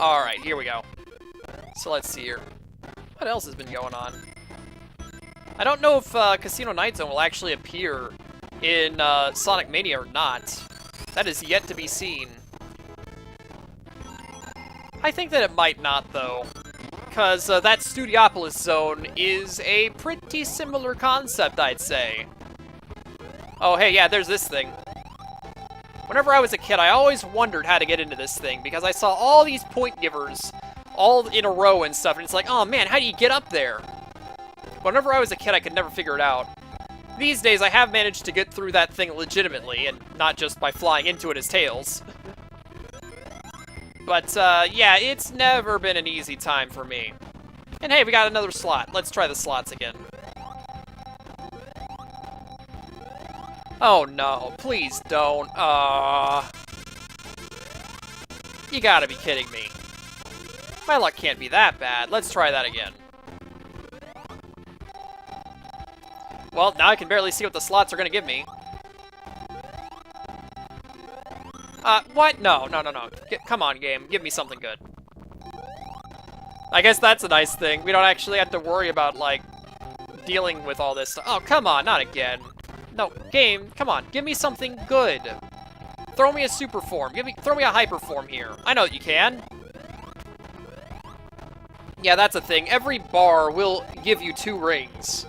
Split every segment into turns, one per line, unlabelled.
Alright, here we go. So let's see here. What else has been going on? I don't know if Casino Night Zone will actually appear in Sonic Mania or not. That is yet to be seen. I think that it might not, though. Because that Studiopolis zone is a pretty similar concept, I'd say. Oh, hey, yeah, there's this thing. Whenever I was a kid, I always wondered how to get into this thing, because I saw all these point givers all in a row and stuff, and it's like, oh man, how do you get up there? Whenever I was a kid, I could never figure it out. These days, I have managed to get through that thing legitimately, and not just by flying into it as Tails. But, yeah, it's never been an easy time for me. And hey, we got another slot. Let's try the slots again. Oh no, please don't. You gotta be kidding me. My luck can't be that bad. Let's try that again. Well, now I can barely see what the slots are gonna give me. What? No. Come on, game. Give me something good. I guess that's a nice thing. We don't actually have to worry about, like, dealing with all this stuff. Oh, come on, not again. No, game, come on. Give me something good. Throw me a super form. Throw me a hyper form here. I know that you can. Yeah, that's a thing. Every bar will give you 2 rings.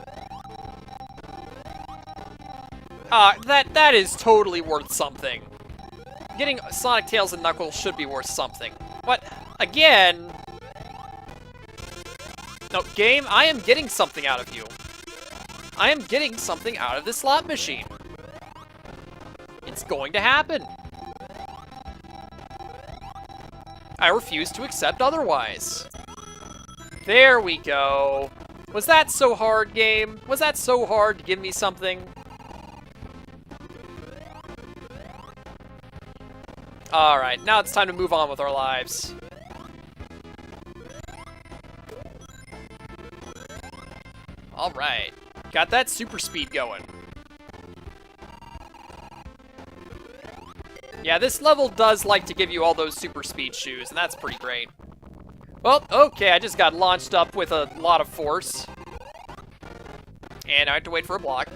That is totally worth something. Getting Sonic, Tails, and Knuckles should be worth something. What? Again? No, game, I am getting something out of you. I am getting something out of this slot machine. It's going to happen. I refuse to accept otherwise. There we go. Was that so hard, game? Was that so hard to give me something? Alright, now it's time to move on with our lives. Alright, got that super speed going. Yeah, this level does like to give you all those super speed shoes, and that's pretty great. Well, okay, I just got launched up with a lot of force. And I have to wait for a block.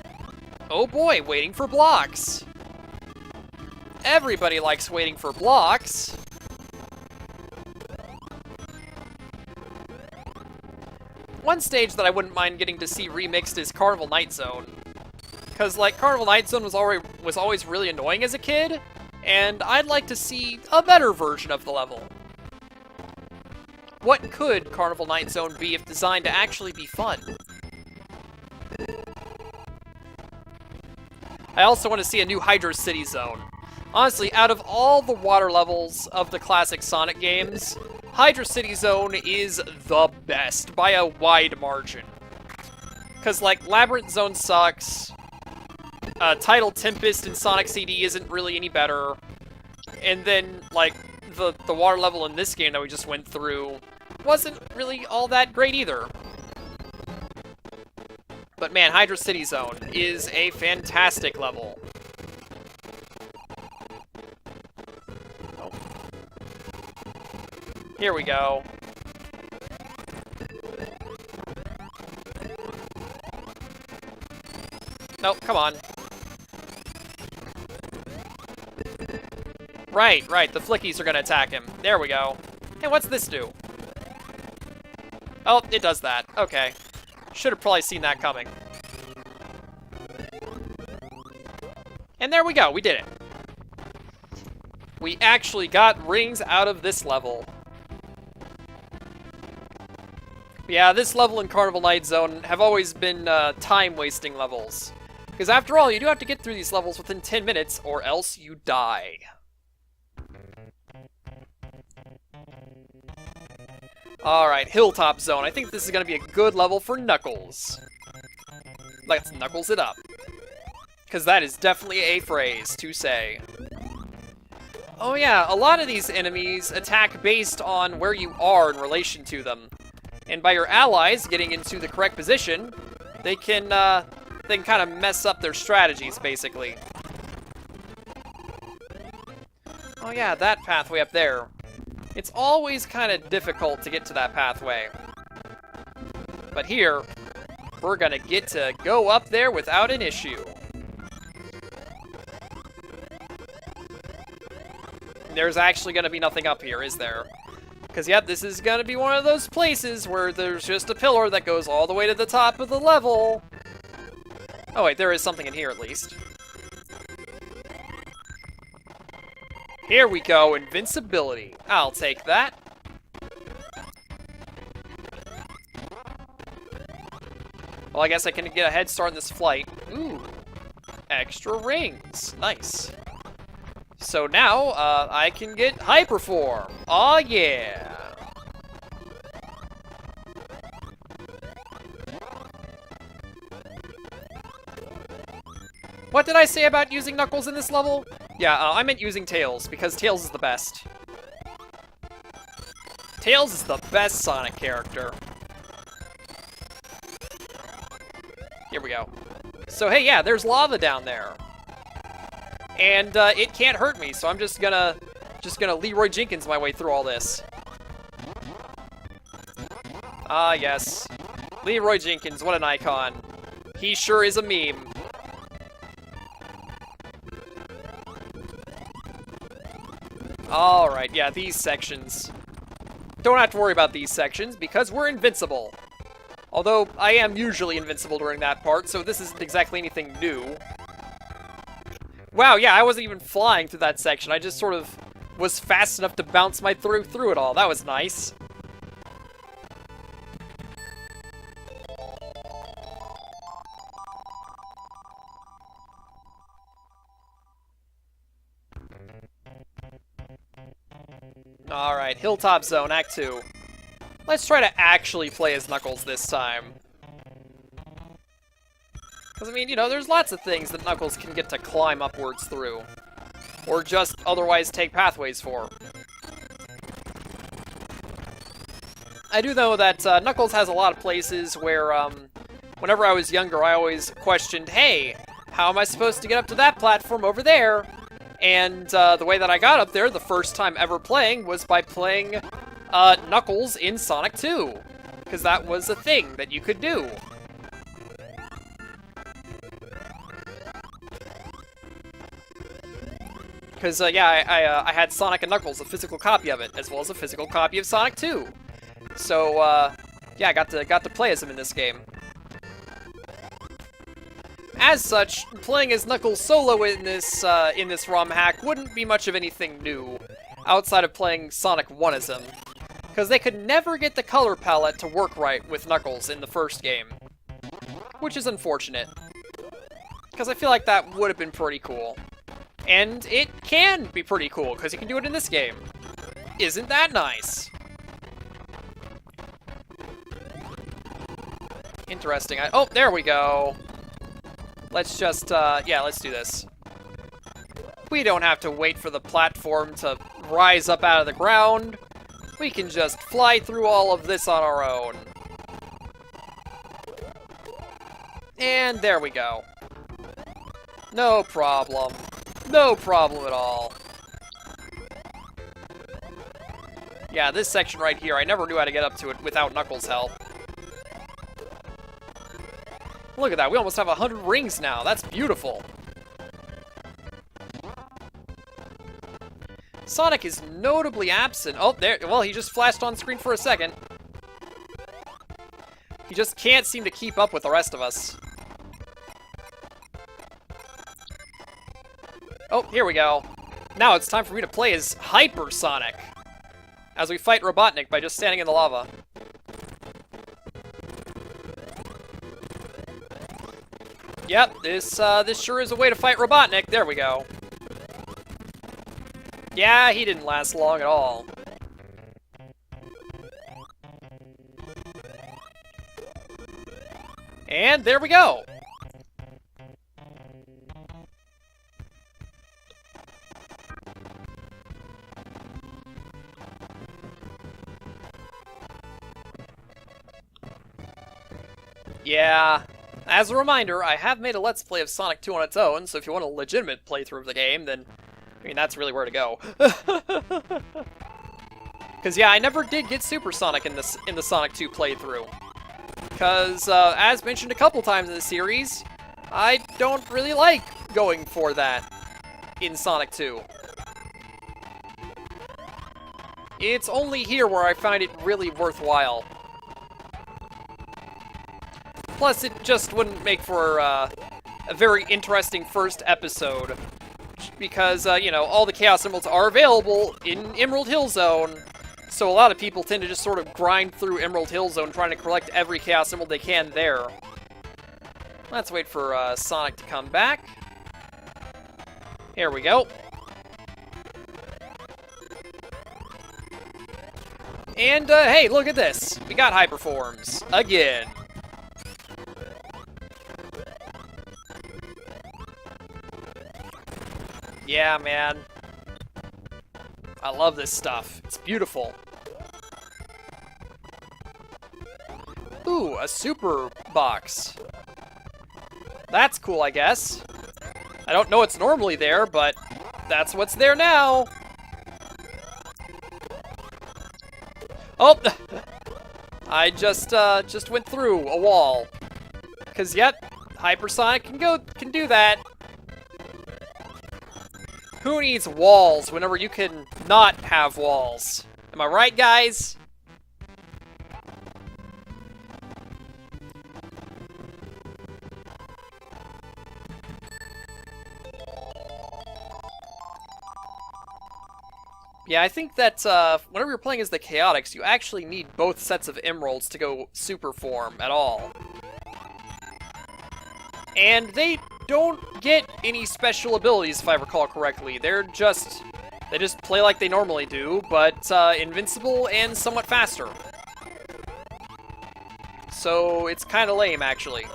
Oh boy, waiting for blocks. Everybody likes waiting for blocks. One stage that I wouldn't mind getting to see remixed is Carnival Night Zone. Because, like, Carnival Night Zone was always really annoying as a kid, and I'd like to see a better version of the level. What could Carnival Night Zone be if designed to actually be fun? I also want to see a new Hydro City zone. Honestly, out of all the water levels of the classic Sonic games, Hydro City Zone is the best by a wide margin. Because, like, Labyrinth Zone sucks, Tidal Tempest in Sonic CD isn't really any better, and then, like, the water level in this game that we just went through wasn't really all that great either. But man, Hydro City Zone is a fantastic level. Oh. Here we go. Nope, come on. Right, the flickies are gonna attack him. There we go. Hey, what's this do? Oh, it does that. Okay. Should have probably seen that coming. And there we go, we did it. We actually got rings out of this level. Yeah, this level in Carnival Night Zone have always been time-wasting levels. Because after all, you do have to get through these levels within 10 minutes, or else you die. Alright, Hilltop Zone. I think this is going to be a good level for Knuckles. Let's Knuckles it up. Because that is definitely a phrase to say. Oh yeah, a lot of these enemies attack based on where you are in relation to them. And by your allies getting into the correct position, they can kind of mess up their strategies, basically. Oh yeah, that pathway up there. It's always kind of difficult to get to that pathway. But here, we're gonna get to go up there without an issue. There's actually gonna be nothing up here, is there? Because, yep, this is gonna be one of those places where there's just a pillar that goes all the way to the top of the level. Oh wait, there is something in here at least. Here we go, invincibility. I'll take that. Well, I guess I can get a head start in this flight. Ooh, extra rings. Nice. So now, I can get Hyperform. Aw, yeah. What did I say about using Knuckles in this level? Yeah, I meant using Tails, because Tails is the best. Tails is the best Sonic character. Here we go. So, hey, yeah, there's lava down there. And, it can't hurt me, so I'm just gonna Leroy Jenkins my way through all this. Ah, yes. Leroy Jenkins, what an icon. He sure is a meme. Alright, yeah, these sections. Don't have to worry about these sections, because we're invincible. Although, I am usually invincible during that part, so this isn't exactly anything new. Wow, yeah, I wasn't even flying through that section. I just sort of was fast enough to bounce my through it all. That was nice. Alright, Hilltop Zone, Act 2. Let's try to actually play as Knuckles this time. Because, I mean, you know, there's lots of things that Knuckles can get to climb upwards through. Or just otherwise take pathways for. I do know that Knuckles has a lot of places where, whenever I was younger, I always questioned, hey, how am I supposed to get up to that platform over there? And the way that I got up there the first time ever playing was by playing Knuckles in Sonic 2. Because that was a thing that you could do. Because, yeah, I had Sonic and Knuckles, a physical copy of it, as well as a physical copy of Sonic 2. So, yeah, I got to play as him in this game. As such, playing as Knuckles solo in this ROM hack wouldn't be much of anything new, outside of playing Sonic 1 as him. Because they could never get the color palette to work right with Knuckles in the first game. Which is unfortunate. Because I feel like that would have been pretty cool. And it can be pretty cool, because you can do it in this game. Isn't that nice? Interesting. Oh, there we go. Let's just, yeah, let's do this. We don't have to wait for the platform to rise up out of the ground. We can just fly through all of this on our own. And there we go. No problem. No problem at all. Yeah, this section right here, I never knew how to get up to it without Knuckles' help. Look at that, we almost have 100 rings now. That's beautiful. Sonic is notably absent. Oh, there, well, he just flashed on screen for a second. He just can't seem to keep up with the rest of us. Oh, here we go. Now it's time for me to play as Hyper Sonic, as we fight Robotnik by just standing in the lava. Yep, this sure is a way to fight Robotnik. There we go. Yeah, he didn't last long at all. And there we go. Yeah, as a reminder, I have made a Let's Play of Sonic 2 on its own, so if you want a legitimate playthrough of the game, then, I mean, that's really where to go. Because, yeah, I never did get Supersonic in the Sonic 2 playthrough. Because, as mentioned a couple times in the series, I don't really like going for that in Sonic 2. It's only here where I find it really worthwhile. Plus, it just wouldn't make for a very interesting first episode. Because, you know, all the Chaos Emeralds are available in Emerald Hill Zone. So a lot of people tend to just sort of grind through Emerald Hill Zone trying to collect every Chaos Emerald they can there. Let's wait for Sonic to come back. Here we go. And, hey, look at this. We got Hyperforms. Again. Yeah, man. I love this stuff. It's beautiful. Ooh, a super box. That's cool, I guess. I don't know what's normally there, but that's what's there now. Oh! I just went through a wall. 'Cause, yep, Hypersonic can do that. Who needs walls whenever you can not have walls? Am I right, guys? Yeah, I think that whenever you're playing as the Chaotix, you actually need both sets of emeralds to go super form at all. And they don't get any special abilities, if I recall correctly. They just play like they normally do, but invincible and somewhat faster. So it's kind of lame, actually.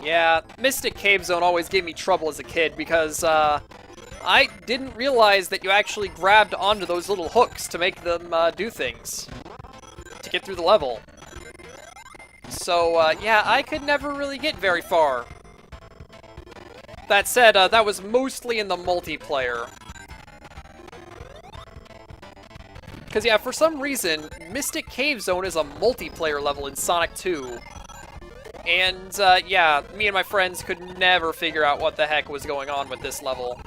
Yeah, Mystic Cave Zone always gave me trouble as a kid because I didn't realize that you actually grabbed onto those little hooks to make them do things to get through the level. So, yeah, I could never really get very far. That said, that was mostly in the multiplayer. Because, yeah, for some reason, Mystic Cave Zone is a multiplayer level in Sonic 2. And, yeah, me and my friends could never figure out what the heck was going on with this level.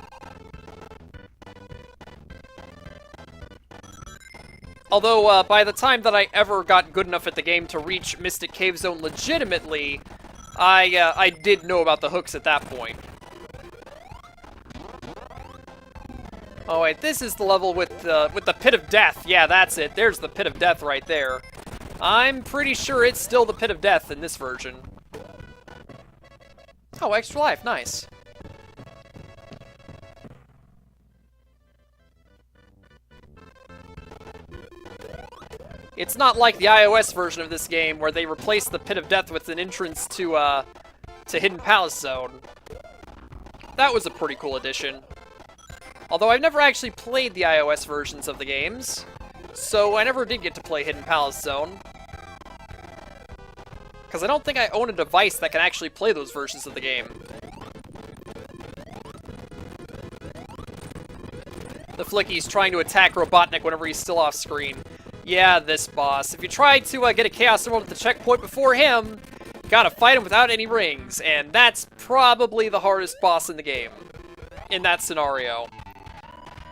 Although, by the time that I ever got good enough at the game to reach Mystic Cave Zone legitimately, I did know about the hooks at that point. Oh wait, this is the level with the Pit of Death. Yeah, that's it. There's the Pit of Death right there. I'm pretty sure it's still the Pit of Death in this version. Oh, extra life, nice. It's not like the iOS version of this game where they replaced the Pit of Death with an entrance to Hidden Palace Zone. That was a pretty cool addition. Although I've never actually played the iOS versions of the games, so I never did get to play Hidden Palace Zone. Because I don't think I own a device that can actually play those versions of the game. The Flicky's trying to attack Robotnik whenever he's still off screen. Yeah, this boss. If you try to get a Chaos Emerald at the checkpoint before him, you gotta fight him without any rings, and that's probably the hardest boss in the game, in that scenario.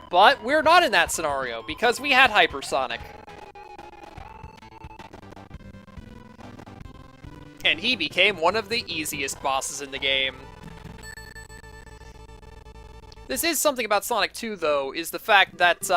But we're not in that scenario, because we had Hypersonic. And he became one of the easiest bosses in the game. This is something about Sonic 2, though, is the fact that,